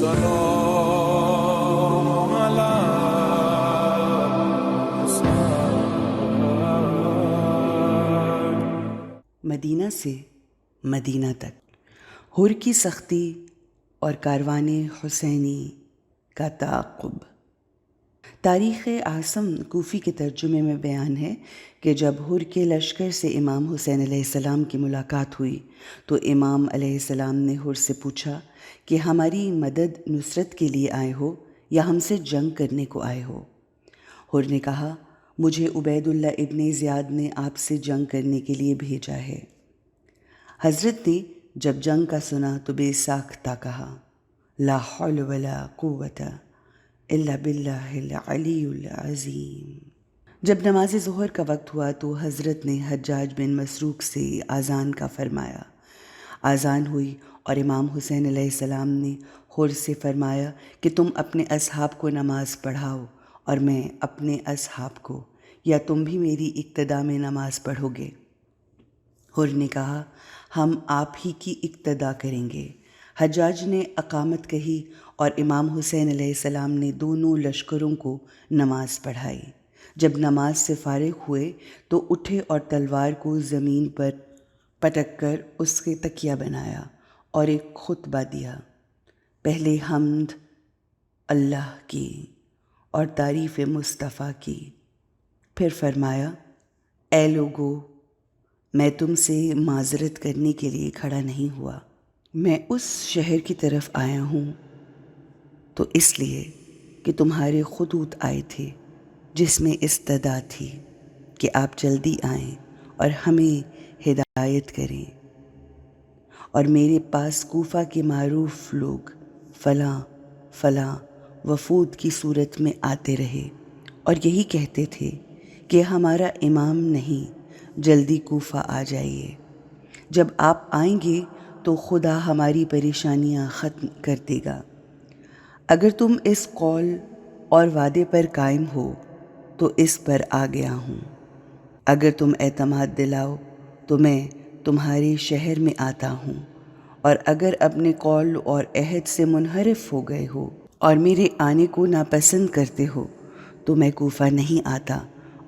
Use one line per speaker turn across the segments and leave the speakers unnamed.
سلام علی
مدینہ سے مدینہ تک، حر کی سختی اور کاروان حسینی کا تعاقب۔ تاریخ اعظم کوفی کے ترجمے میں بیان ہے کہ جب حر کے لشکر سے امام حسین علیہ السلام کی ملاقات ہوئی تو امام علیہ السلام نے حر سے پوچھا کہ ہماری مدد نصرت کے لیے آئے ہو یا ہم سے جنگ کرنے کو آئے ہو؟ حر نے کہا، مجھے عبید اللہ ابن زیاد نے آپ سے جنگ کرنے کے لیے بھیجا ہے۔ حضرت نے جب جنگ کا سنا تو بے ساختہ کہا، لا حول ولا قوت الا باللہ العلی العظیم۔ جب نماز ظہر کا وقت ہوا تو حضرت نے حجاج بن مسروق سے اذان کا فرمایا۔ اذان ہوئی اور امام حسین علیہ السلام نے حر سے فرمایا کہ تم اپنے اصحاب کو نماز پڑھاؤ اور میں اپنے اصحاب کو، یا تم بھی میری اقتداء میں نماز پڑھو گے؟ حر نے کہا، ہم آپ ہی کی اقتداء کریں گے۔ حجاج نے اقامت کہی اور امام حسین علیہ السلام نے دونوں لشکروں کو نماز پڑھائی۔ جب نماز سے فارغ ہوئے تو اٹھے اور تلوار کو زمین پر پٹک کر اس کے تکیہ بنایا اور ایک خطبہ دیا۔ پہلے حمد اللہ کی اور تعریف مصطفیٰ کی، پھر فرمایا، اے لوگو، میں تم سے معذرت کرنے کے لیے کھڑا نہیں ہوا۔ میں اس شہر کی طرف آیا ہوں تو اس لیے کہ تمہارے خطوط آئے تھے جس میں استدعا تھی کہ آپ جلدی آئیں اور ہمیں ہدایت کریں، اور میرے پاس کوفہ کے معروف لوگ فلاں فلاں وفود کی صورت میں آتے رہے اور یہی کہتے تھے کہ ہمارا امام نہیں، جلدی کوفہ آ جائیے۔ جب آپ آئیں گے تو خدا ہماری پریشانیاں ختم کر دے گا۔ اگر تم اس قول اور وعدے پر قائم ہو تو اس پر آ گیا ہوں۔ اگر تم اعتماد دلاؤ تو میں تمہارے شہر میں آتا ہوں، اور اگر اپنے قول اور عہد سے منحرف ہو گئے ہو اور میرے آنے کو ناپسند کرتے ہو تو میں کوفہ نہیں آتا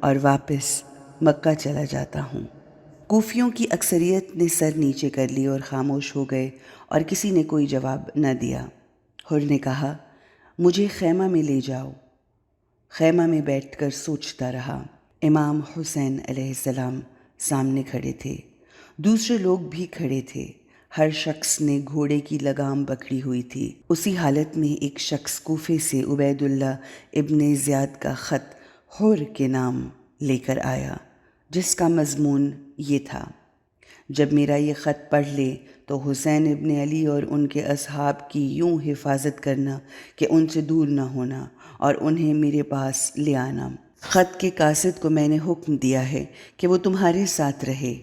اور واپس مکہ چلا جاتا ہوں۔ کوفیوں کی اکثریت نے سر نیچے کر لی اور خاموش ہو گئے اور کسی نے کوئی جواب نہ دیا۔ حر نے کہا، مجھے خیمہ میں لے جاؤ۔ خیمہ میں بیٹھ کر سوچتا رہا۔ امام حسین علیہ السلام سامنے کھڑے تھے، دوسرے لوگ بھی کھڑے تھے۔ ہر شخص نے گھوڑے کی لگام پکڑی ہوئی تھی۔ اسی حالت میں ایک شخص کوفے سے عبید اللہ ابن زیاد کا خط حر کے نام لے کر آیا، جس کا مضمون یہ تھا، جب میرا یہ خط پڑھ لے تو حسین ابن علی اور ان کے اصحاب کی یوں حفاظت کرنا کہ ان سے دور نہ ہونا اور انہیں میرے پاس لے آنا۔ خط کے قاصد کو میں نے حکم دیا ہے کہ وہ تمہارے ساتھ رہے،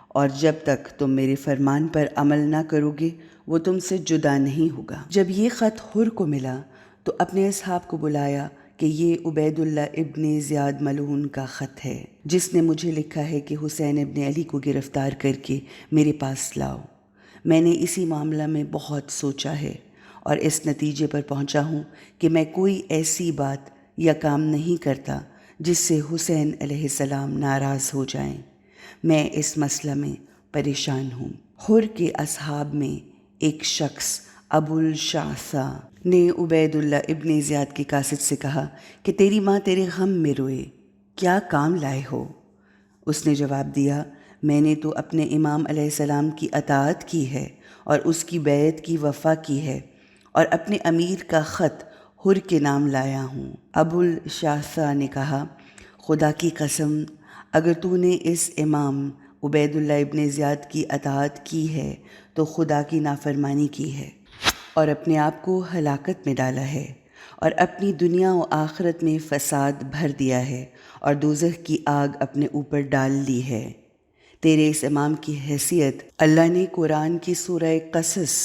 اور جب تک تم میرے فرمان پر عمل نہ کرو گے وہ تم سے جدا نہیں ہوگا۔ جب یہ خط حر کو ملا تو اپنے اصحاب کو بلایا کہ یہ عبید اللہ ابن زیاد ملعون کا خط ہے، جس نے مجھے لکھا ہے کہ حسین ابن علی کو گرفتار کر کے میرے پاس لاؤ۔ میں نے اسی معاملہ میں بہت سوچا ہے اور اس نتیجے پر پہنچا ہوں کہ میں کوئی ایسی بات یا کام نہیں کرتا جس سے حسین علیہ السلام ناراض ہو جائیں۔ میں اس مسئلہ میں پریشان ہوں۔ حر کے اصحاب میں ایک شخص ابو الشعثا نے عبید اللہ ابن زیاد کے قاصد سے کہا کہ تیری ماں تیرے غم میں روئے، کیا کام لائے ہو؟ اس نے جواب دیا، میں نے تو اپنے امام علیہ السلام کی اطاعت کی ہے اور اس کی بیعت کی وفا کی ہے، اور اپنے امیر کا خط حر کے نام لایا ہوں۔ ابو الشعثا نے کہا، خدا کی قسم، اگر تو نے اس امام عبید اللہ ابن زیاد کی اطاعت کی ہے تو خدا کی نافرمانی کی ہے اور اپنے آپ کو ہلاکت میں ڈالا ہے، اور اپنی دنیا و آخرت میں فساد بھر دیا ہے اور دوزخ کی آگ اپنے اوپر ڈال لی ہے۔ تیرے اس امام کی حیثیت اللہ نے قرآن کی سورہ قصص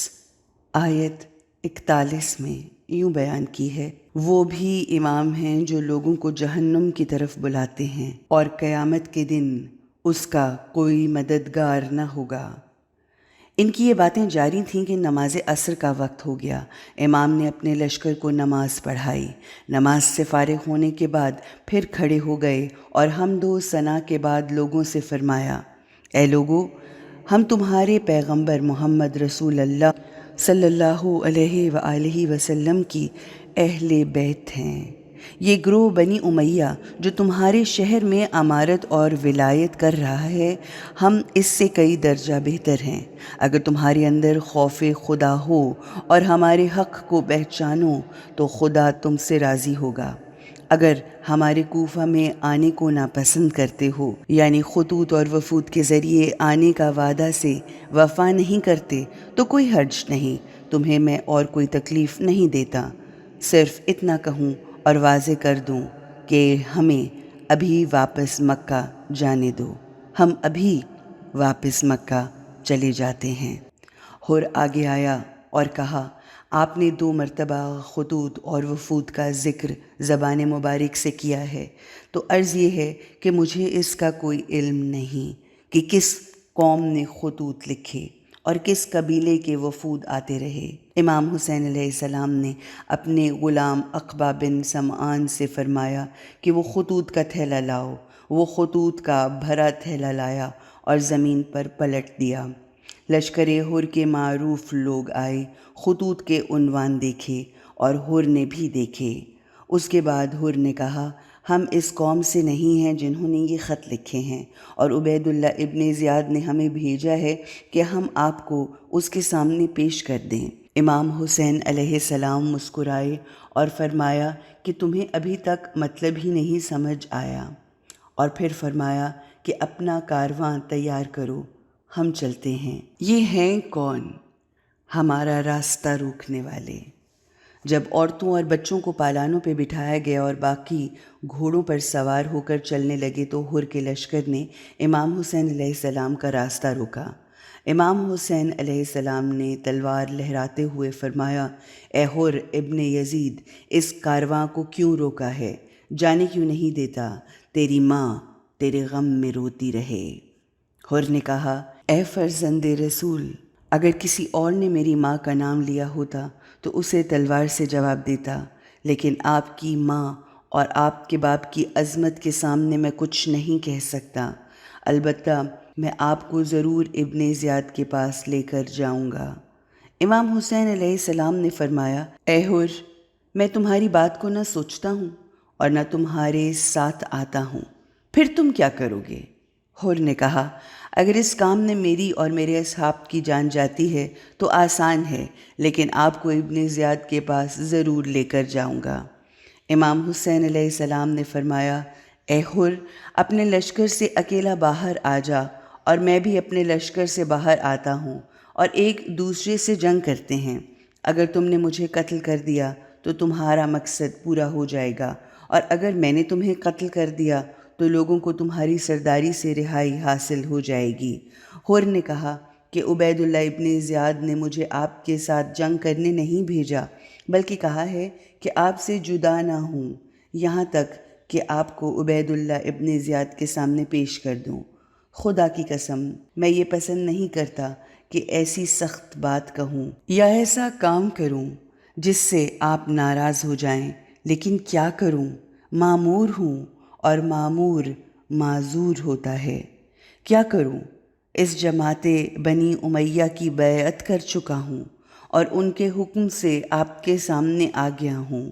آیت 41 میں یوں بیان کی ہے، وہ بھی امام ہیں جو لوگوں کو جہنم کی طرف بلاتے ہیں اور قیامت کے دن اس کا کوئی مددگار نہ ہوگا۔ ان کی یہ باتیں جاری تھیں کہ نماز عصر کا وقت ہو گیا۔ امام نے اپنے لشکر کو نماز پڑھائی۔ نماز سے فارغ ہونے کے بعد پھر کھڑے ہو گئے اور حمد و ثنا کے بعد لوگوں سے فرمایا، اے لوگو، ہم تمہارے پیغمبر محمد رسول اللہ صلی اللہ علیہ وآلہ وسلم کی اہل بیت ہیں۔ یہ گروہ بنی امیہ جو تمہارے شہر میں امارت اور ولایت کر رہا ہے، ہم اس سے کئی درجہ بہتر ہیں۔ اگر تمہارے اندر خوف خدا ہو اور ہمارے حق کو پہچانو تو خدا تم سے راضی ہوگا۔ اگر ہمارے کوفہ میں آنے کو ناپسند کرتے ہو، یعنی خطوط اور وفود کے ذریعے آنے کا وعدہ سے وفا نہیں کرتے، تو کوئی حرج نہیں، تمہیں میں اور کوئی تکلیف نہیں دیتا۔ صرف اتنا کہوں اور واضح کر دوں کہ ہمیں ابھی واپس مکہ جانے دو، ہم ابھی واپس مکہ چلے جاتے ہیں۔ اور آگے آیا اور کہا، آپ نے 2 مرتبہ خطوط اور وفود کا ذکر زبان مبارک سے کیا ہے، تو عرض یہ ہے کہ مجھے اس کا کوئی علم نہیں کہ کس قوم نے خطوط لکھے اور کس قبیلے کے وفود آتے رہے۔ امام حسین علیہ السلام نے اپنے غلام عقبہ بن سمعان سے فرمایا کہ وہ خطوط کا تھیلا لاؤ۔ وہ خطوط کا بھرا تھیلا لایا اور زمین پر پلٹ دیا۔ لشکر ہر کے معروف لوگ آئے، خطوط کے عنوان دیکھے اور ہر نے بھی دیکھے۔ اس کے بعد ہر نے کہا، ہم اس قوم سے نہیں ہیں جنہوں نے یہ خط لکھے ہیں، اور عبید اللہ ابن زیاد نے ہمیں بھیجا ہے کہ ہم آپ کو اس کے سامنے پیش کر دیں۔ امام حسین علیہ السلام مسکرائے اور فرمایا کہ تمہیں ابھی تک مطلب ہی نہیں سمجھ آیا، اور پھر فرمایا کہ اپنا کارواں تیار کرو، ہم چلتے ہیں۔ یہ ہیں کون؟ ہمارا راستہ روکنے والے۔ جب عورتوں اور بچوں کو پالانوں پہ بٹھایا گیا اور باقی گھوڑوں پر سوار ہو کر چلنے لگے تو ہر کے لشکر نے امام حسین علیہ السلام کا راستہ روکا۔ امام حسین علیہ السلام نے تلوار لہراتے ہوئے فرمایا، اے ہر ابن یزید، اس کارواں کو کیوں روکا ہے؟ جانے کیوں نہیں دیتا؟ تیری ماں تیرے غم میں روتی رہے۔ ہر نے کہا، اے فرزند رسول، اگر کسی اور نے میری ماں کا نام لیا ہوتا تو اسے تلوار سے جواب دیتا، لیکن آپ کی ماں اور آپ کے باپ کی عظمت کے سامنے میں کچھ نہیں کہہ سکتا۔ البتہ میں آپ کو ضرور ابن زیاد کے پاس لے کر جاؤں گا۔ امام حسین علیہ السلام نے فرمایا، اے ہر، میں تمہاری بات کو نہ سوچتا ہوں اور نہ تمہارے ساتھ آتا ہوں، پھر تم کیا کرو گے؟ ہر نے کہا، اگر اس کام نے میری اور میرے اصحاب کی جان جاتی ہے تو آسان ہے، لیکن آپ کو ابن زیاد کے پاس ضرور لے کر جاؤں گا۔ امام حسین علیہ السلام نے فرمایا، اے ہر، اپنے لشکر سے اکیلا باہر آ جا اور میں بھی اپنے لشکر سے باہر آتا ہوں، اور ایک دوسرے سے جنگ کرتے ہیں۔ اگر تم نے مجھے قتل کر دیا تو تمہارا مقصد پورا ہو جائے گا، اور اگر میں نے تمہیں قتل کر دیا تو لوگوں کو تمہاری سرداری سے رہائی حاصل ہو جائے گی۔ ہر نے کہا کہ عبید اللہ ابن زیاد نے مجھے آپ کے ساتھ جنگ کرنے نہیں بھیجا، بلکہ کہا ہے کہ آپ سے جدا نہ ہوں یہاں تک کہ آپ کو عبید اللہ ابن زیاد کے سامنے پیش کر دوں۔ خدا کی قسم، میں یہ پسند نہیں کرتا کہ ایسی سخت بات کہوں یا ایسا کام کروں جس سے آپ ناراض ہو جائیں، لیکن کیا کروں؟ مامور ہوں اور مامور معذور ہوتا ہے۔ کیا کروں؟ اس جماعت بنی امیہ کی بیعت کر چکا ہوں اور ان کے حکم سے آپ کے سامنے آ گیا ہوں۔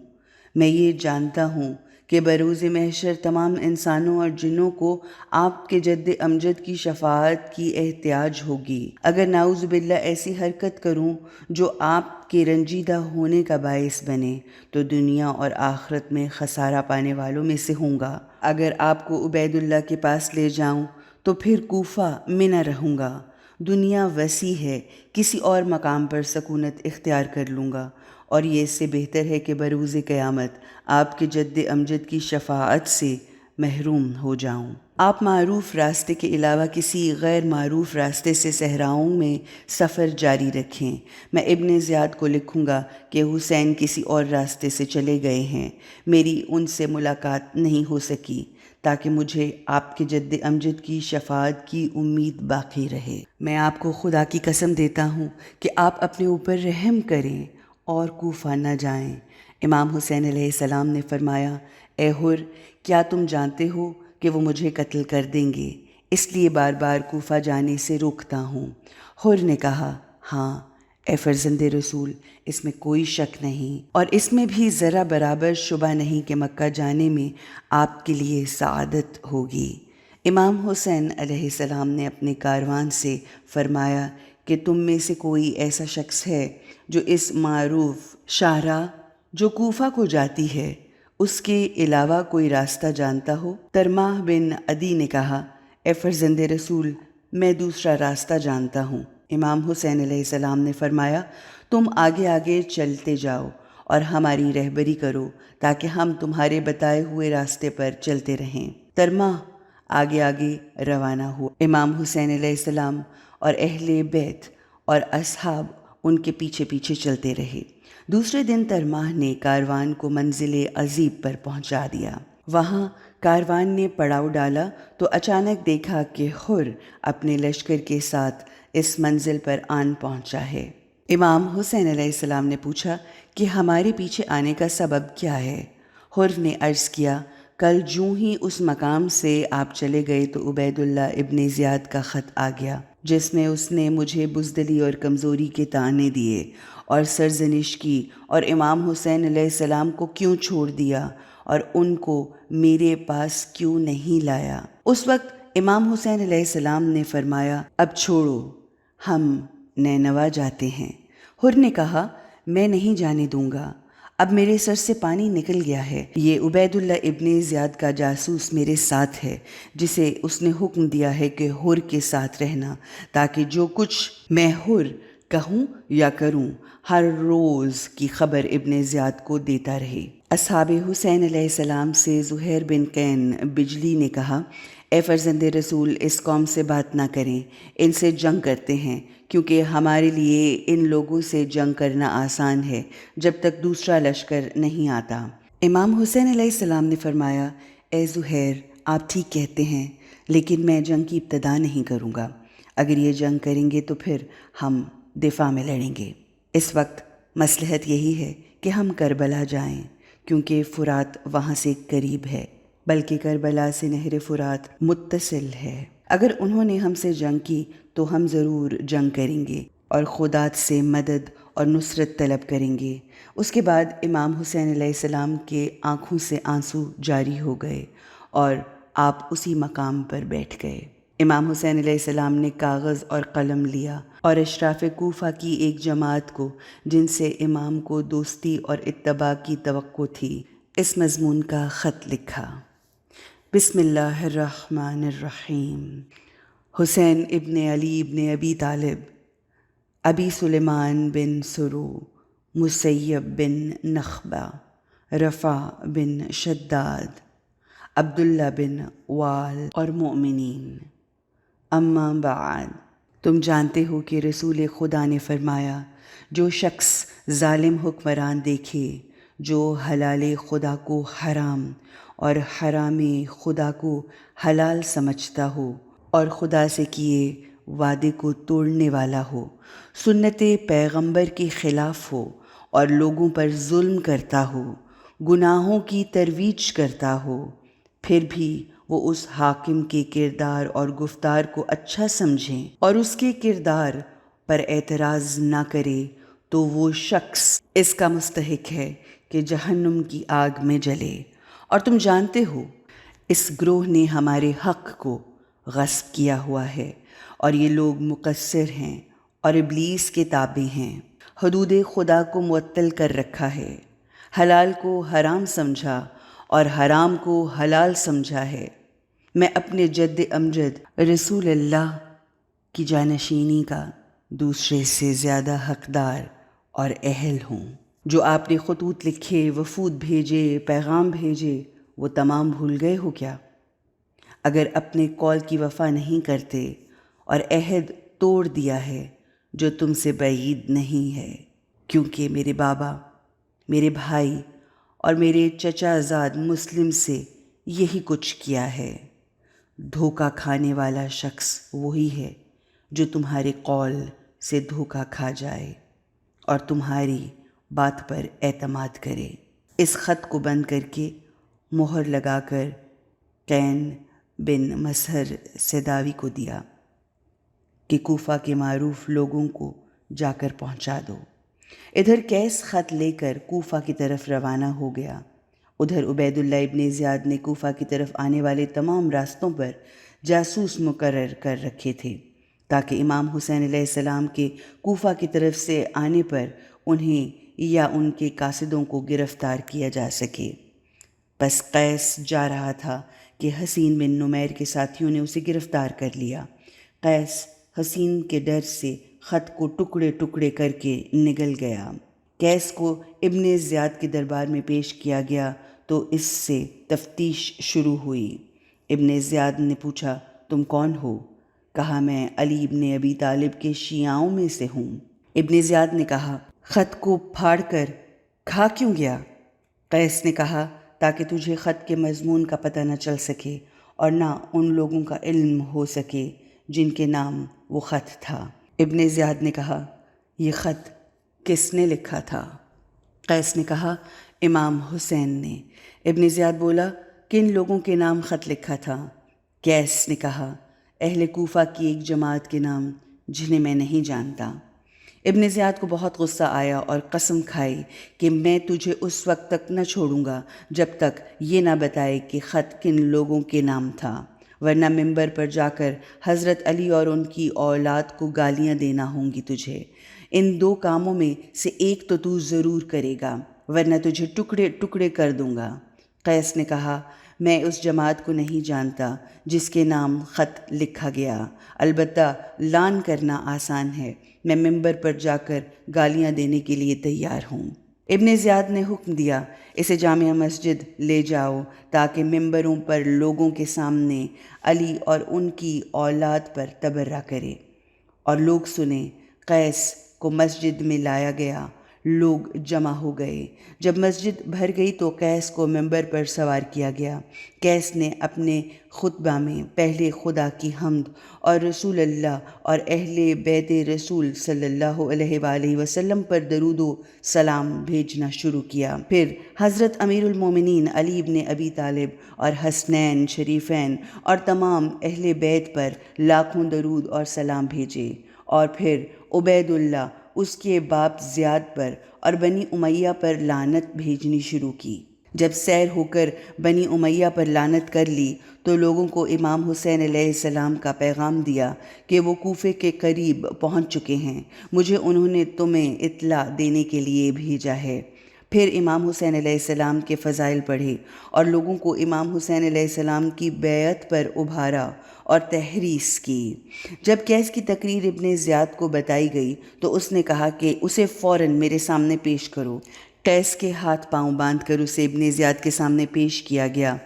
میں یہ جانتا ہوں کہ بروز محشر تمام انسانوں اور جنوں کو آپ کے جد امجد کی شفاعت کی احتیاج ہوگی۔ اگر نعوذ باللہ ایسی حرکت کروں جو آپ کے رنجیدہ ہونے کا باعث بنے تو دنیا اور آخرت میں خسارہ پانے والوں میں سے ہوں گا۔ اگر آپ کو عبید اللہ کے پاس لے جاؤں تو پھر کوفہ میں نہ رہوں گا۔ دنیا وسیع ہے، کسی اور مقام پر سکونت اختیار کر لوں گا، اور یہ اس سے بہتر ہے کہ بروز قیامت آپ کے جد امجد کی شفاعت سے محروم ہو جاؤں۔ آپ معروف راستے کے علاوہ کسی غیر معروف راستے سے صحراؤں میں سفر جاری رکھیں۔ میں ابن زیاد کو لکھوں گا کہ حسین کسی اور راستے سے چلے گئے ہیں، میری ان سے ملاقات نہیں ہو سکی۔ تاکہ مجھے آپ کے جد امجد کی شفاعت کی امید باقی رہے۔ میں آپ کو خدا کی قسم دیتا ہوں کہ آپ اپنے اوپر رحم کریں اور کوفہ نہ جائیں۔ امام حسین علیہ السلام نے فرمایا، اے حر، کیا تم جانتے ہو کہ وہ مجھے قتل کر دیں گے، اس لیے بار بار کوفہ جانے سے روکتا ہوں۔ حر نے کہا، ہاں اے فرزند رسول، اس میں کوئی شک نہیں، اور اس میں بھی ذرا برابر شبہ نہیں کہ مکہ جانے میں آپ کے لیے سعادت ہوگی۔ امام حسین علیہ السلام نے اپنے کاروان سے فرمایا کہ تم میں سے کوئی ایسا شخص ہے جو اس معروف شاہراہ جو کوفہ کو جاتی ہے اس کے علاوہ کوئی راستہ جانتا ہو؟ ترماہ بن عدی نے کہا، اے فرزند رسول، میں دوسرا راستہ جانتا ہوں۔ امام حسین علیہ السلام نے فرمایا، تم آگے آگے چلتے جاؤ اور ہماری رہبری کرو تاکہ ہم تمہارے بتائے ہوئے راستے پر چلتے رہیں۔ ترماہ آگے آگے روانہ ہوا۔ امام حسین علیہ السلام اور اہل بیت اور اصحاب ان کے پیچھے پیچھے چلتے رہے۔ دوسرے دن ترماہ نے کاروان کو منزل عزیب پر پہنچا دیا۔ وہاں کاروان نے پڑاؤ ڈالا تو اچانک دیکھا کہ حر اپنے لشکر کے ساتھ اس منزل پر آن پہنچا ہے۔ امام حسین علیہ السلام نے پوچھا کہ ہمارے پیچھے آنے کا سبب کیا ہے؟ حر نے عرض کیا، کل جوں ہی اس مقام سے آپ چلے گئے تو عبید اللہ ابن زیاد کا خط آ گیا، جس میں اس نے مجھے بزدلی اور کمزوری کے طعنے دیے اور سرزنش کی، اور امام حسین علیہ السلام کو کیوں چھوڑ دیا اور ان کو میرے پاس کیوں نہیں لایا۔ اس وقت امام حسین علیہ السلام نے فرمایا، اب چھوڑو، ہم نینوا جاتے ہیں۔ حر نے کہا، میں نہیں جانے دوں گا، اب میرے سر سے پانی نکل گیا ہے۔ یہ عبید اللہ ابن زیاد کا جاسوس میرے ساتھ ہے، جسے اس نے حکم دیا ہے کہ حر کے ساتھ رہنا، تاکہ جو کچھ میں حر کہوں یا کروں ہر روز کی خبر ابن زیاد کو دیتا رہے۔ اصحاب حسین علیہ السلام سے زہیر بن قین بجلی نے کہا، اے فرزند رسول، اس قوم سے بات نہ کریں، ان سے جنگ کرتے ہیں، کیونکہ ہمارے لیے ان لوگوں سے جنگ کرنا آسان ہے جب تک دوسرا لشکر نہیں آتا۔ امام حسین علیہ السلام نے فرمایا، اے زہیر، آپ ٹھیک کہتے ہیں، لیکن میں جنگ کی ابتدا نہیں کروں گا۔ اگر یہ جنگ کریں گے تو پھر ہم دفاع میں لڑیں گے۔ اس وقت مصلحت یہی ہے کہ ہم کربلا جائیں، کیونکہ فرات وہاں سے قریب ہے، بلکہ کربلا سے نہر فرات متصل ہے۔ اگر انہوں نے ہم سے جنگ کی تو ہم ضرور جنگ کریں گے اور خدا سے مدد اور نصرت طلب کریں گے۔ اس کے بعد امام حسین علیہ السلام کے آنکھوں سے آنسو جاری ہو گئے اور آپ اسی مقام پر بیٹھ گئے۔ امام حسین علیہ السلام نے کاغذ اور قلم لیا اور اشراف کوفہ کی ایک جماعت کو، جن سے امام کو دوستی اور اتباع کی توقع تھی، اس مضمون کا خط لکھا۔ بسم اللہ الرحمن الرحیم۔ حسین ابن علی ابن ابی طالب، ابی سلیمان بن سرو، مسیب بن نخبہ، رفع بن شداد، عبداللہ بن وال اور مؤمنین۔ اما بعد، تم جانتے ہو کہ رسول خدا نے فرمایا، جو شخص ظالم حکمران دیکھے جو حلال خدا کو حرام اور حرام خدا کو حلال سمجھتا ہو اور خدا سے کیے وعدے کو توڑنے والا ہو، سنت پیغمبر کے خلاف ہو اور لوگوں پر ظلم کرتا ہو، گناہوں کی ترویج کرتا ہو، پھر بھی وہ اس حاکم کے کردار اور گفتار کو اچھا سمجھیں اور اس کے کردار پر اعتراض نہ کرے، تو وہ شخص اس کا مستحق ہے کہ جہنم کی آگ میں جلے۔ اور تم جانتے ہو اس گروہ نے ہمارے حق کو غصب کیا ہوا ہے، اور یہ لوگ مقصر ہیں اور ابلیس کے تابع ہیں۔ حدود خدا کو معطل کر رکھا ہے، حلال کو حرام سمجھا اور حرام کو حلال سمجھا ہے۔ میں اپنے جد امجد رسول اللہ کی جانشینی کا دوسرے سے زیادہ حقدار اور اہل ہوں۔ جو آپ نے خطوط لکھے، وفود بھیجے، پیغام بھیجے، وہ تمام بھول گئے ہو کیا؟ اگر اپنے قول کی وفا نہیں کرتے اور عہد توڑ دیا ہے جو تم سے بعید نہیں ہے، کیونکہ میرے بابا، میرے بھائی اور میرے چچا زاد مسلم سے یہی کچھ کیا ہے۔ دھوکہ کھانے والا شخص وہی ہے جو تمہارے قول سے دھوکہ کھا جائے اور تمہاری بات پر اعتماد کرے۔ اس خط کو بند کر کے مہر لگا کر قین بن مسہر سداوی کو دیا کہ کوفہ کے معروف لوگوں کو جا کر پہنچا دو۔ ادھر قیس خط لے کر کوفہ کی طرف روانہ ہو گیا۔ ادھر عبید اللہ ابن زیاد نے کوفہ کی طرف آنے والے تمام راستوں پر جاسوس مقرر کر رکھے تھے تاکہ امام حسین علیہ السلام کے کوفہ کی طرف سے آنے پر انہیں یا ان کے قاصدوں کو گرفتار کیا جا سکے۔ پس قیس جا رہا تھا کہ حسین بن نمیر کے ساتھیوں نے اسے گرفتار کر لیا۔ قیس حسین کے ڈر سے خط کو ٹکڑے ٹکڑے کر کے نگل گیا۔ قیس کو ابن زیاد کے دربار میں پیش کیا گیا تو اس سے تفتیش شروع ہوئی۔ ابن زیاد نے پوچھا، تم کون ہو؟ کہا، میں علی ابن ابی طالب کے شیعاؤں میں سے ہوں۔ ابن زیاد نے کہا، خط کو پھاڑ کر کھا کیوں گیا؟ قیس نے کہا، تاکہ تجھے خط کے مضمون کا پتہ نہ چل سکے اور نہ ان لوگوں کا علم ہو سکے جن کے نام وہ خط تھا۔ ابن زیاد نے کہا، یہ خط کس نے لکھا تھا؟ قیس نے کہا، امام حسین نے۔ ابن زیاد بولا، کن لوگوں کے نام خط لکھا تھا؟ قیس نے کہا، اہل کوفہ کی ایک جماعت کے نام جنہیں میں نہیں جانتا۔ ابن زیاد کو بہت غصہ آیا اور قسم کھائی کہ میں تجھے اس وقت تک نہ چھوڑوں گا جب تک یہ نہ بتائے کہ خط کن لوگوں کے نام تھا، ورنہ ممبر پر جا کر حضرت علی اور ان کی اولاد کو گالیاں دینا ہوں گی تجھے۔ ان دو کاموں میں سے ایک تو ضرور کرے گا ورنہ تجھے ٹکڑے ٹکڑے کر دوں گا۔ قیس نے کہا، میں اس جماعت کو نہیں جانتا جس کے نام خط لکھا گیا، البتہ لعن کرنا آسان ہے، میں ممبر پر جا کر گالیاں دینے کے لیے تیار ہوں۔ ابن زیاد نے حکم دیا، اسے جامع مسجد لے جاؤ تاکہ ممبروں پر لوگوں کے سامنے علی اور ان کی اولاد پر تبرہ کرے اور لوگ سنیں۔ قیس کو مسجد میں لایا گیا، لوگ جمع ہو گئے۔ جب مسجد بھر گئی تو قیس کو ممبر پر سوار کیا گیا۔ قیس نے اپنے خطبہ میں پہلے خدا کی حمد اور رسول اللہ اور اہل بیت رسول صلی اللہ علیہ وآلہ وسلم پر درود و سلام بھیجنا شروع کیا۔ پھر حضرت امیر المومنین علی ابن ابی طالب اور حسنین شریفین اور تمام اہل بیت پر لاکھوں درود اور سلام بھیجے، اور پھر عبید اللہ، اس کے باپ زیاد پر اور بنی امیہ پر لعنت بھیجنی شروع کی۔ جب سیر ہو کر بنی امیہ پر لعنت کر لی تو لوگوں کو امام حسین علیہ السلام کا پیغام دیا کہ وہ کوفے کے قریب پہنچ چکے ہیں، مجھے انہوں نے تمہیں اطلاع دینے کے لیے بھیجا ہے۔ پھر امام حسین علیہ السلام کے فضائل پڑھے اور لوگوں کو امام حسین علیہ السلام کی بیعت پر ابھارا اور تحریض کی۔ جب قیس کی تقریر ابن زیاد کو بتائی گئی تو اس نے کہا کہ اسے فوراً میرے سامنے پیش کرو۔ قیس کے ہاتھ پاؤں باندھ کر اسے ابن زیاد کے سامنے پیش کیا گیا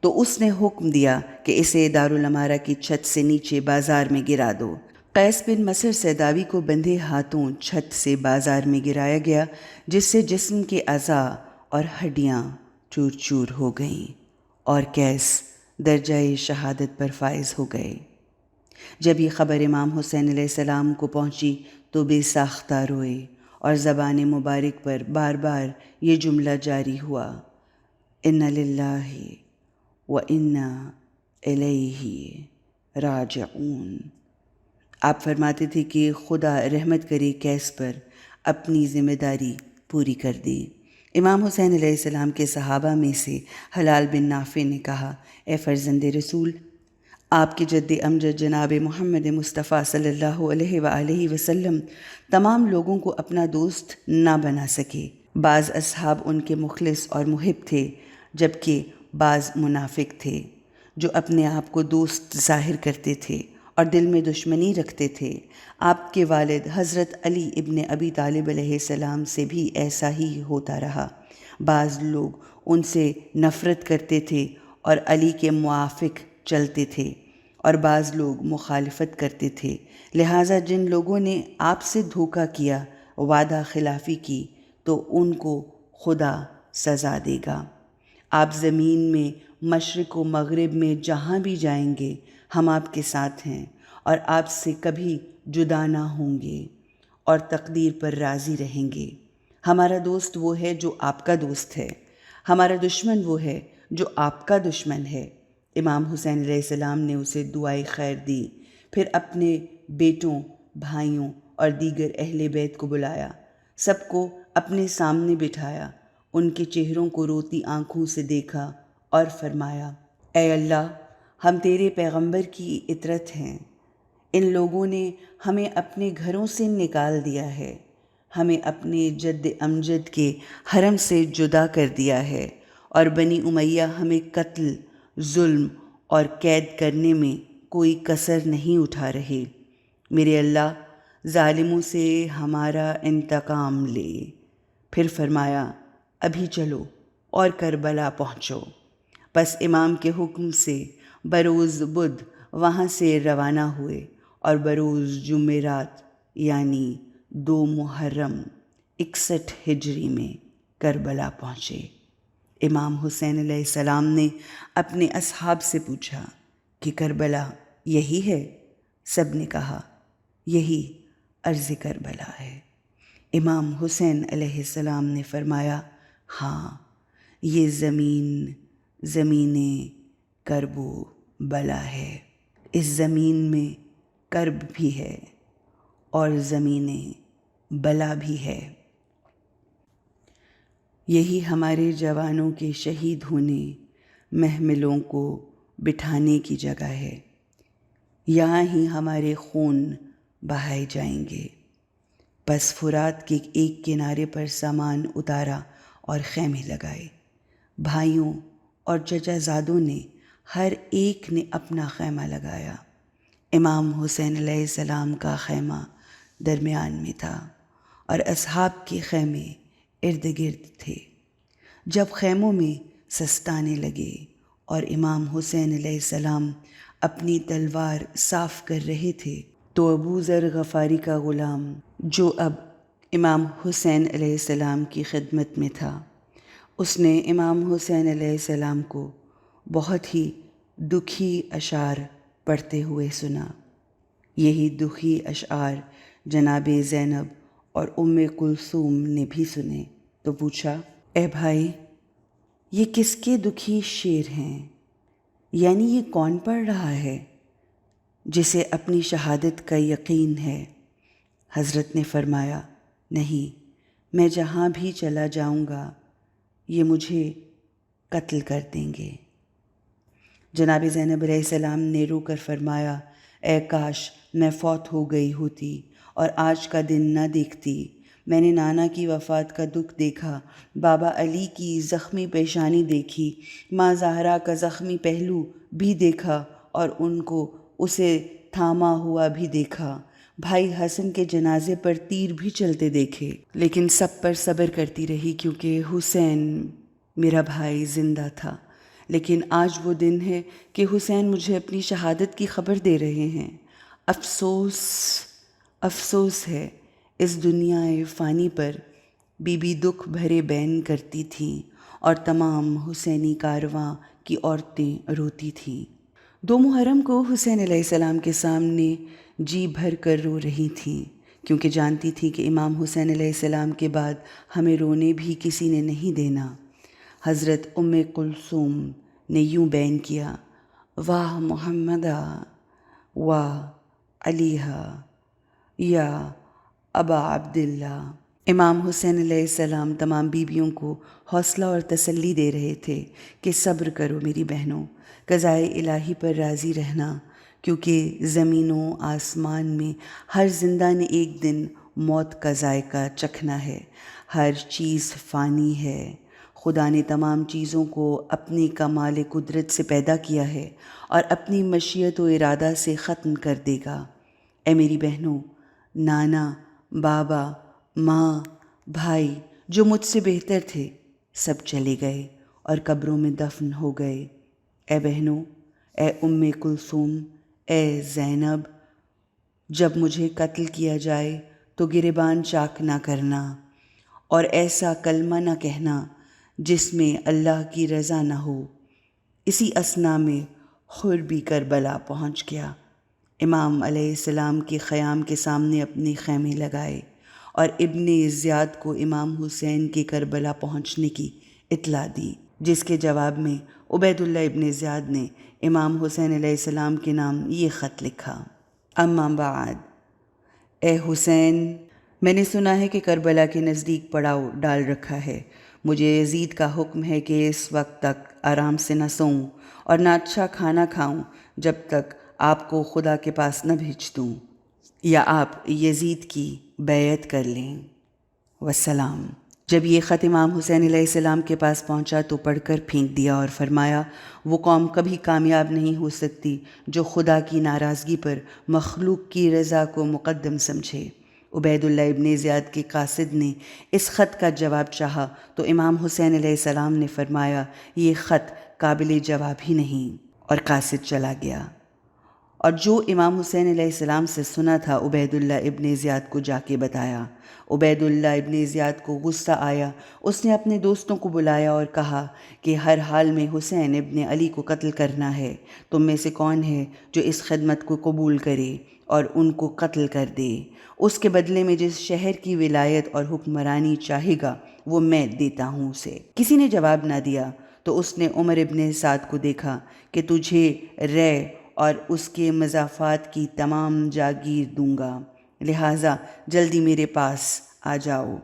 تو اس نے حکم دیا کہ اسے دارالامارہ کی چھت سے نیچے بازار میں گرا دو۔ قیس بن مسہر سداوی کو بندھے ہاتھوں چھت سے بازار میں گرایا گیا، جس سے جسم کے اعضاء اور ہڈیاں چور چور ہو گئیں اور قیس درجہ شہادت پر فائز ہو گئے۔ جب یہ خبر امام حسین علیہ السلام کو پہنچی تو بے ساختہ روئے اور زبان مبارک پر بار بار یہ جملہ جاری ہوا، اِنَّ لِلَّهِ وَإِنَّا إِلَيْهِ راجعون۔ آپ فرماتے تھے کہ خدا رحمت کرے قیس پر، اپنی ذمہ داری پوری کر دے۔ امام حسین علیہ السلام کے صحابہ میں سے حلال بن نافع نے کہا، اے فرزند رسول، آپ کے جد امجد جناب محمد مصطفیٰ صلی اللہ علیہ وآلہ وسلم تمام لوگوں کو اپنا دوست نہ بنا سکے۔ بعض اصحاب ان کے مخلص اور محب تھے، جبکہ بعض منافق تھے جو اپنے آپ کو دوست ظاہر کرتے تھے اور دل میں دشمنی رکھتے تھے۔ آپ کے والد حضرت علی ابن ابی طالب علیہ السلام سے بھی ایسا ہی ہوتا رہا۔ بعض لوگ ان سے نفرت کرتے تھے اور علی کے موافق چلتے تھے اور بعض لوگ مخالفت کرتے تھے، لہٰذا جن لوگوں نے آپ سے دھوکہ کیا، وعدہ خلافی کی، تو ان کو خدا سزا دے گا۔ آپ زمین میں مشرق و مغرب میں جہاں بھی جائیں گے ہم آپ کے ساتھ ہیں اور آپ سے کبھی جدا نہ ہوں گے اور تقدیر پر راضی رہیں گے۔ ہمارا دوست وہ ہے جو آپ کا دوست ہے، ہمارا دشمن وہ ہے جو آپ کا دشمن ہے۔ امام حسین علیہ السلام نے اسے دعائے خیر دی، پھر اپنے بیٹوں، بھائیوں اور دیگر اہل بیت کو بلایا، سب کو اپنے سامنے بٹھایا، ان کے چہروں کو روتی آنکھوں سے دیکھا اور فرمایا، اے اللہ، ہم تیرے پیغمبر کی اطرت ہیں، ان لوگوں نے ہمیں اپنے گھروں سے نکال دیا ہے، ہمیں اپنے جد امجد کے حرم سے جدا کر دیا ہے، اور بنی امیہ ہمیں قتل، ظلم اور قید کرنے میں کوئی کسر نہیں اٹھا رہے۔ میرے اللہ، ظالموں سے ہمارا انتقام لے۔ پھر فرمایا، ابھی چلو اور کربلا پہنچو۔ پس امام کے حکم سے بروز بدھ وہاں سے روانہ ہوئے اور بروز جمعرات یعنی 2 محرم 61 ہجری میں کربلا پہنچے۔ امام حسین علیہ السلام نے اپنے اصحاب سے پوچھا کہ کربلا یہی ہے؟ سب نے کہا، یہی ارض کربلا ہے۔ امام حسین علیہ السلام نے فرمایا، ہاں، یہ زمین کرب و بلا ہے، اس زمین میں کرب بھی ہے اور زمین بلا بھی ہے۔ یہی ہمارے جوانوں کے شہید ہونے، محملوں کو بٹھانے کی جگہ ہے، یہاں ہی ہمارے خون بہائے جائیں گے۔ پس فرات کے ایک کنارے پر سامان اتارا اور خیمے لگائے۔ بھائیوں اور چچا زادوں نے ہر ایک نے اپنا خیمہ لگایا۔ امام حسین علیہ السلام کا خیمہ درمیان میں تھا اور اصحاب کے خیمے ارد گرد تھے۔ جب خیموں میں سستانے لگے اور امام حسین علیہ السلام اپنی تلوار صاف کر رہے تھے تو ابو ذر غفاری کا غلام، جو اب امام حسین علیہ السلام کی خدمت میں تھا، اس نے امام حسین علیہ السلام کو بہت ہی دکھی اشعار پڑھتے ہوئے سنا۔ یہی دکھی اشعار جناب زینب اور کلثوم نے بھی سنے تو پوچھا، اے بھائی، یہ کس کے دکھی شعر ہیں؟ یعنی یہ کون پڑھ رہا ہے جسے اپنی شہادت کا یقین ہے؟ حضرت نے فرمایا، نہیں، میں جہاں بھی چلا جاؤں گا یہ مجھے قتل کر دیں گے۔ جناب زینب علیہ السلام نے رو کر فرمایا، اے کاش میں فوت ہو گئی ہوتی اور آج کا دن نہ دیکھتی۔ میں نے نانا کی وفات کا دکھ دیکھا، بابا علی کی زخمی پیشانی دیکھی، ماں زہرا کا زخمی پہلو بھی دیکھا اور ان کو اسے تھاما ہوا بھی دیکھا، بھائی حسن کے جنازے پر تیر بھی چلتے دیکھے، لیکن سب پر صبر کرتی رہی کیونکہ حسین میرا بھائی زندہ تھا۔ لیکن آج وہ دن ہے کہ حسین مجھے اپنی شہادت کی خبر دے رہے ہیں۔ افسوس ہے اس دنیا فانی پر۔ بی بی دکھ بھرے بین کرتی تھیں اور تمام حسینی کارواں کی عورتیں روتی تھیں۔ 2 محرم کو حسین علیہ السلام کے سامنے جی بھر کر رو رہی تھیں کیونکہ جانتی تھی کہ امام حسین علیہ السلام کے بعد ہمیں رونے بھی کسی نے نہیں دینا۔ حضرت کلثوم نے یوں بین کیا، واہ محمدہ، واہ علیہ، یا ابا عبداللہ۔ امام حسین علیہ السلام تمام بیویوں کو حوصلہ اور تسلی دے رہے تھے کہ صبر کرو میری بہنوں، قضائے الہی پر راضی رہنا، کیونکہ زمین و آسمان میں ہر زندہ نے ایک دن موت کا ذائقہ چکھنا ہے، ہر چیز فانی ہے۔ خدا نے تمام چیزوں کو اپنی کمال قدرت سے پیدا کیا ہے اور اپنی مشیت و ارادہ سے ختم کر دے گا۔ اے میری بہنوں، نانا، بابا، ماں، بھائی جو مجھ سے بہتر تھے سب چلے گئے اور قبروں میں دفن ہو گئے۔ اے بہنوں، اے کلثوم، اے زینب، جب مجھے قتل کیا جائے تو گریبان چاک نہ کرنا اور ایسا کلمہ نہ کہنا جس میں اللہ کی رضا نہ ہو۔ اسی اثنا میں خور بھی کربلا پہنچ گیا۔ امام علیہ السلام کے خیام کے سامنے اپنے خیمے لگائے اور ابن زیاد کو امام حسین کے کربلا پہنچنے کی اطلاع دی، جس کے جواب میں عبید اللہ ابن زیاد نے امام حسین علیہ السلام کے نام یہ خط لکھا: اما بعد، اے حسین، میں نے سنا ہے کہ کربلا کے نزدیک پڑاؤ ڈال رکھا ہے۔ مجھے یزید کا حکم ہے کہ اس وقت تک آرام سے نہ سوؤں اور نہ اچھا کھانا کھاؤں جب تک آپ کو خدا کے پاس نہ بھیج دوں یا آپ یزید کی بیعت کر لیں۔ والسلام۔ جب یہ خط امام حسین علیہ السلام کے پاس پہنچا تو پڑھ کر پھینک دیا اور فرمایا، وہ قوم کبھی کامیاب نہیں ہو سکتی جو خدا کی ناراضگی پر مخلوق کی رضا کو مقدم سمجھے۔ عبید اللہ ابن زیاد کے قاصد نے اس خط کا جواب چاہا تو امام حسین علیہ السلام نے فرمایا، یہ خط قابل جواب ہی نہیں، اور قاصد چلا گیا۔ اور جو امام حسین علیہ السلام سے سنا تھا عبید اللہ ابن زیاد کو جا کے بتایا۔ عبید اللہ ابن زیاد کو غصہ آیا، اس نے اپنے دوستوں کو بلایا اور کہا کہ ہر حال میں حسین ابن علی کو قتل کرنا ہے۔ تم میں سے کون ہے جو اس خدمت کو قبول کرے اور ان کو قتل کر دے؟ اس کے بدلے میں جس شہر کی ولایت اور حکمرانی چاہے گا وہ میں دیتا ہوں اسے۔ کسی نے جواب نہ دیا تو اس نے عمر ابن سعد کو دیکھا کہ تجھے رے اور اس کے مضافات کی تمام جاگیر دوں گا، لہٰذا جلدی میرے پاس آ جاؤ۔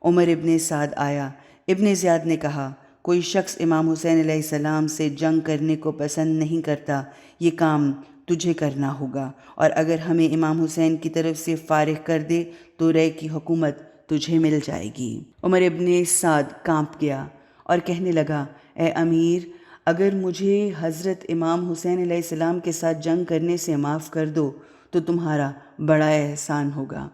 عمر ابن سعد آیا۔ ابن زیاد نے کہا، کوئی شخص امام حسین علیہ السلام سے جنگ کرنے کو پسند نہیں کرتا، یہ کام تجھے کرنا ہوگا، اور اگر ہمیں امام حسین کی طرف سے فارغ کر دے تو رے کی حکومت تجھے مل جائے گی۔ عمر ابن سعد کانپ گیا اور کہنے لگا، اے امیر، اگر مجھے حضرت امام حسین علیہ السلام کے ساتھ جنگ کرنے سے معاف کر دو تو تمہارا بڑا احسان ہوگا۔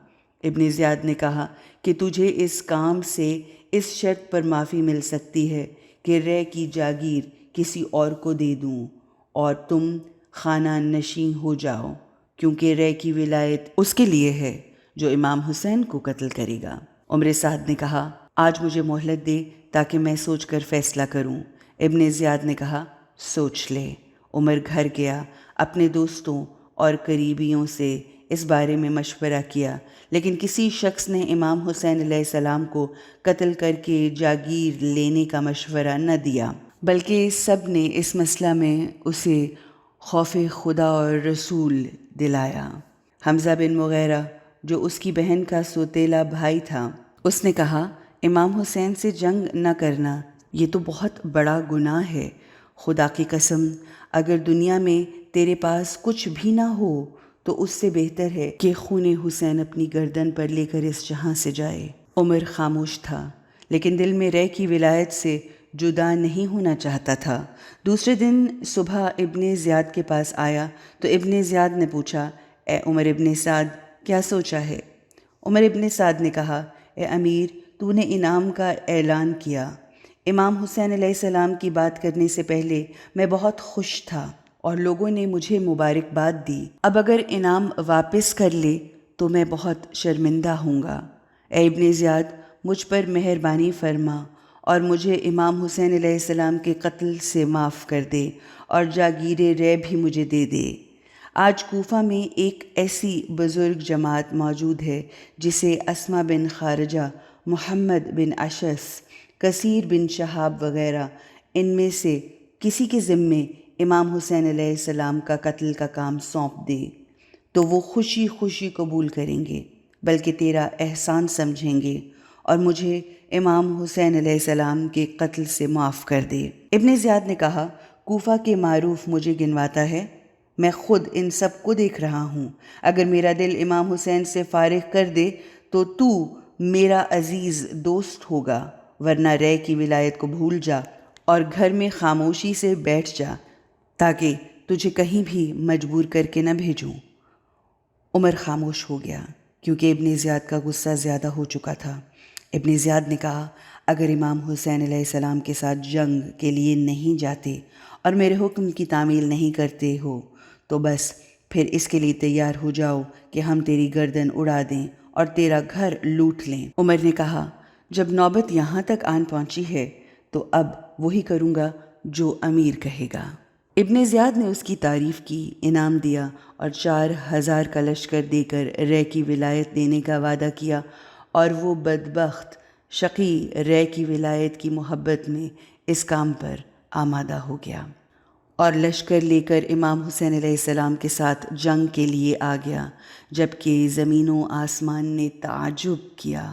ابن زیاد نے کہا کہ تجھے اس کام سے اس شرط پر معافی مل سکتی ہے کہ رے کی جاگیر کسی اور کو دے دوں اور تم خانہ نشین ہو جاؤ، کیونکہ رے کی ولایت اس کے لیے ہے جو امام حسین کو قتل کرے گا۔ عمر سعد نے کہا، آج مجھے مہلت دے تاکہ میں سوچ کر فیصلہ کروں۔ ابن زیاد نے کہا، سوچ لے۔ عمر گھر گیا، اپنے دوستوں اور قریبیوں سے اس بارے میں مشورہ کیا، لیکن کسی شخص نے امام حسین علیہ السلام کو قتل کر کے جاگیر لینے کا مشورہ نہ دیا، بلکہ سب نے اس مسئلہ میں اسے خوف خدا اور رسول دلایا۔ حمزہ بن مغیرہ جو اس کی بہن کا سوتیلا بھائی تھا، اس نے کہا، امام حسین سے جنگ نہ کرنا، یہ تو بہت بڑا گناہ ہے۔ خدا کی قسم، اگر دنیا میں تیرے پاس کچھ بھی نہ ہو تو اس سے بہتر ہے کہ خون حسین اپنی گردن پر لے کر اس جہاں سے جائے۔ عمر خاموش تھا، لیکن دل میں رے کی ولایت سے جدا نہیں ہونا چاہتا تھا۔ دوسرے دن صبح ابن زیاد کے پاس آیا تو ابن زیاد نے پوچھا، اے عمر ابن سعد، کیا سوچا ہے؟ عمر ابن سعد نے کہا، اے امیر، تو نے انعام کا اعلان کیا۔ امام حسین علیہ السلام کی بات کرنے سے پہلے میں بہت خوش تھا اور لوگوں نے مجھے مبارکباد دی۔ اب اگر انعام واپس کر لے تو میں بہت شرمندہ ہوں گا۔ اے ابن زیاد، مجھ پر مہربانی فرما اور مجھے امام حسین علیہ السلام کے قتل سے معاف کر دے اور جاگیر رے بھی مجھے دے دے۔ آج کوفہ میں ایک ایسی بزرگ جماعت موجود ہے جسے اسما بن خارجہ، محمد بن اشعث، کثیر بن شہاب وغیرہ ان میں سے کسی کے ذمے امام حسین علیہ السلام کا قتل کا کام سونپ دے تو وہ خوشی خوشی قبول کریں گے، بلکہ تیرا احسان سمجھیں گے اور مجھے امام حسین علیہ السلام کے قتل سے معاف کر دے۔ ابن زیاد نے کہا، کوفہ کے معروف مجھے گنواتا ہے، میں خود ان سب کو دیکھ رہا ہوں۔ اگر میرا دل امام حسین سے فارغ کر دے تو میرا عزیز دوست ہوگا، ورنہ رے کی ولایت کو بھول جا اور گھر میں خاموشی سے بیٹھ جا تاکہ تجھے کہیں بھی مجبور کر کے نہ بھیجوں۔ عمر خاموش ہو گیا کیونکہ ابن زیاد کا غصہ زیادہ ہو چکا تھا۔ ابن زیاد نے کہا، اگر امام حسین علیہ السلام کے ساتھ جنگ کے لیے نہیں جاتے اور میرے حکم کی تعمیل نہیں کرتے ہو تو بس پھر اس کے لیے تیار ہو جاؤ کہ ہم تیری گردن اڑا دیں اور تیرا گھر لوٹ لیں۔ عمر نے کہا، جب نوبت یہاں تک آن پہنچی ہے تو اب وہی کروں گا جو امیر کہے گا۔ ابن زیاد نے اس کی تعریف کی، انعام دیا اور 4000 کا لشکر دے کر رے کی ولایت دینے کا وعدہ کیا، اور وہ بدبخت شقی رے کی ولایت کی محبت میں اس کام پر آمادہ ہو گیا اور لشکر لے کر امام حسین علیہ السلام کے ساتھ جنگ کے لیے آ گیا، جبکہ زمین و آسمان نے تعجب کیا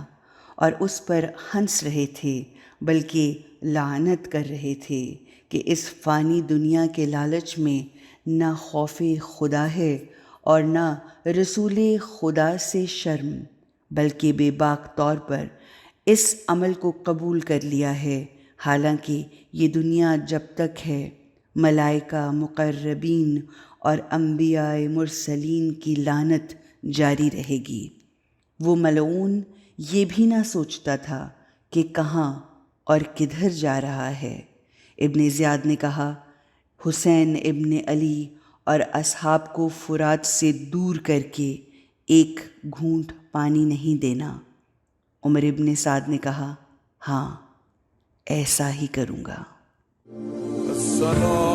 اور اس پر ہنس رہے تھے، بلکہ لعنت کر رہے تھے کہ اس فانی دنیا کے لالچ میں نہ خوف خدا ہے اور نہ رسول خدا سے شرم، بلکہ بے باک طور پر اس عمل کو قبول کر لیا ہے، حالانکہ یہ دنیا جب تک ہے ملائکہ مقربین اور انبیاء مرسلین کی لعنت جاری رہے گی۔ وہ ملعون یہ بھی نہ سوچتا تھا کہ کہاں اور کدھر جا رہا ہے۔ ابن زیاد نے کہا، حسین ابن علی اور اصحاب کو فرات سے دور کر کے ایک گھونٹ پانی نہیں دینا۔ عمر ابن سعد نے کہا، ہاں ایسا ہی کروں گا۔
السلام